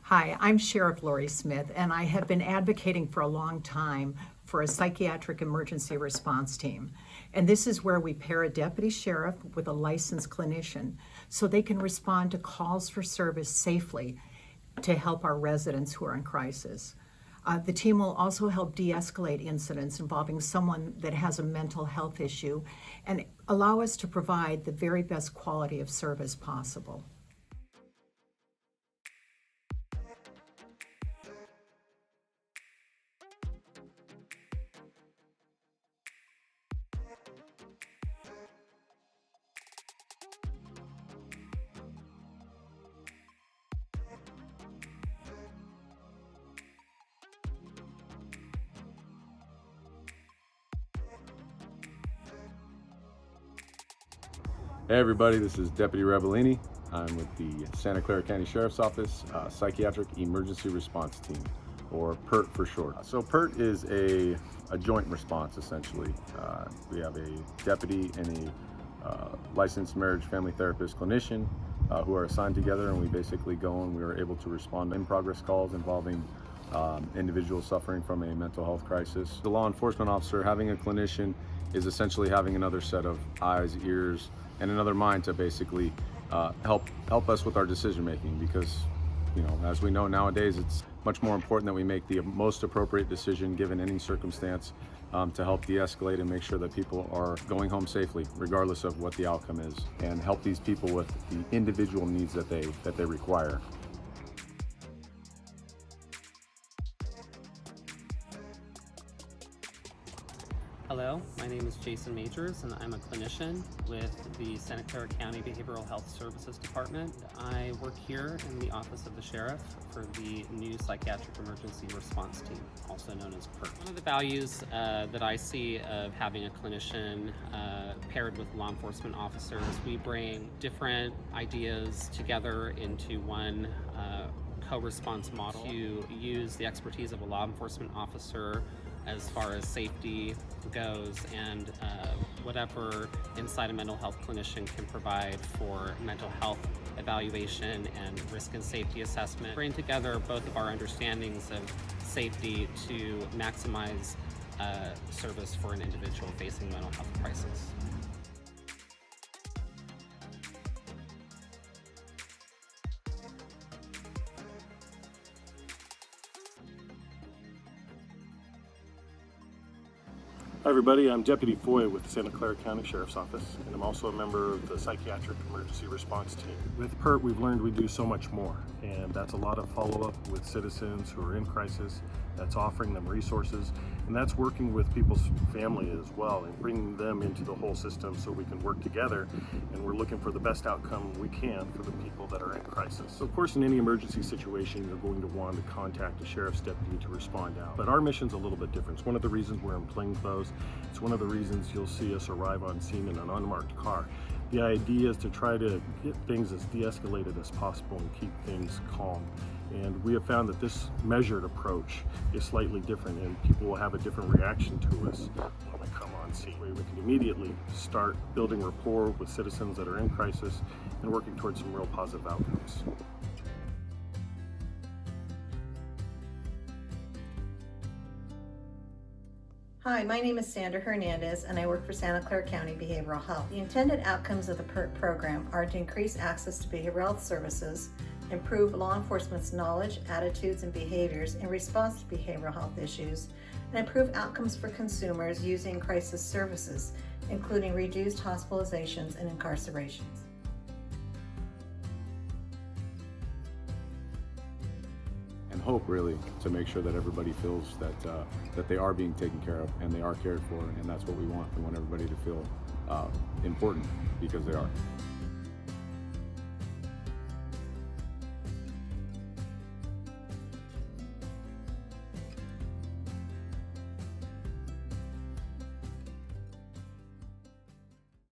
Hi, I'm Sheriff Lori Smith, and I have been advocating for a long time for a psychiatric emergency response team. And this is where we pair a deputy sheriff with a licensed clinician so they can respond to calls for service safely to help our residents who are in crisis. The team will also help de-escalate incidents involving someone that has a mental health issue and allow us to provide the very best quality of service possible. Hey everybody, this is Deputy Rebellini. I'm with the Santa Clara County Sheriff's Office Psychiatric Emergency Response Team, or PERT for short. So PERT is a joint response essentially. We have a deputy and a licensed marriage family therapist clinician who are assigned together, and we basically go and we are able to respond to in-progress calls involving individuals suffering from a mental health crisis. The law enforcement officer, having a clinician, is essentially having another set of eyes, ears, and another mind to basically help us with our decision making, because as we know nowadays, it's much more important that we make the most appropriate decision given any circumstance to help de-escalate and make sure that people are going home safely regardless of what the outcome is, and help these people with the individual needs that they require. Hello, my name is Jason Majors, and I'm a clinician with the Santa Clara County Behavioral Health Services Department. I work here in the Office of the Sheriff for the new Psychiatric Emergency Response Team, also known as PERT. One of the values that I see of having a clinician paired with law enforcement officers, we bring different ideas together into one co-response model to use the expertise of a law enforcement officer as far as safety goes, and whatever insight a mental health clinician can provide for mental health evaluation and risk and safety assessment. Bring together both of our understandings of safety to maximize service for an individual facing mental health crisis. Hi everybody, I'm Deputy Foy with the Santa Clara County Sheriff's Office, and I'm also a member of the Psychiatric Emergency Response Team. With PERT, we've learned we do so much more, and that's a lot of follow-up with citizens who are in crisis, that's offering them resources, and that's working with people's family as well and bringing them into the whole system so we can work together, and we're looking for the best outcome we can for the people that are in crisis. So of course, in any emergency situation, you're going to want to contact a sheriff's deputy to respond out, but our mission's a little bit different. It's one of the reasons we're in plainclothes. It's one of the reasons you'll see us arrive on scene in an unmarked car. The idea is to try to get things as de-escalated as possible and keep things calm. And we have found that this measured approach is slightly different, and people will have a different reaction to us when we come on scene. We can immediately start building rapport with citizens that are in crisis and working towards some real positive outcomes. Hi, my name is Sandra Hernandez, and I work for Santa Clara County Behavioral Health. The intended outcomes of the PERT program are to increase access to behavioral health services, improve law enforcement's knowledge, attitudes, and behaviors in response to behavioral health issues, and improve outcomes for consumers using crisis services, including reduced hospitalizations and incarcerations. And hope, really, to make sure that everybody feels that they are being taken care of and they are cared for, and that's what we want. We want everybody to feel important, because they are.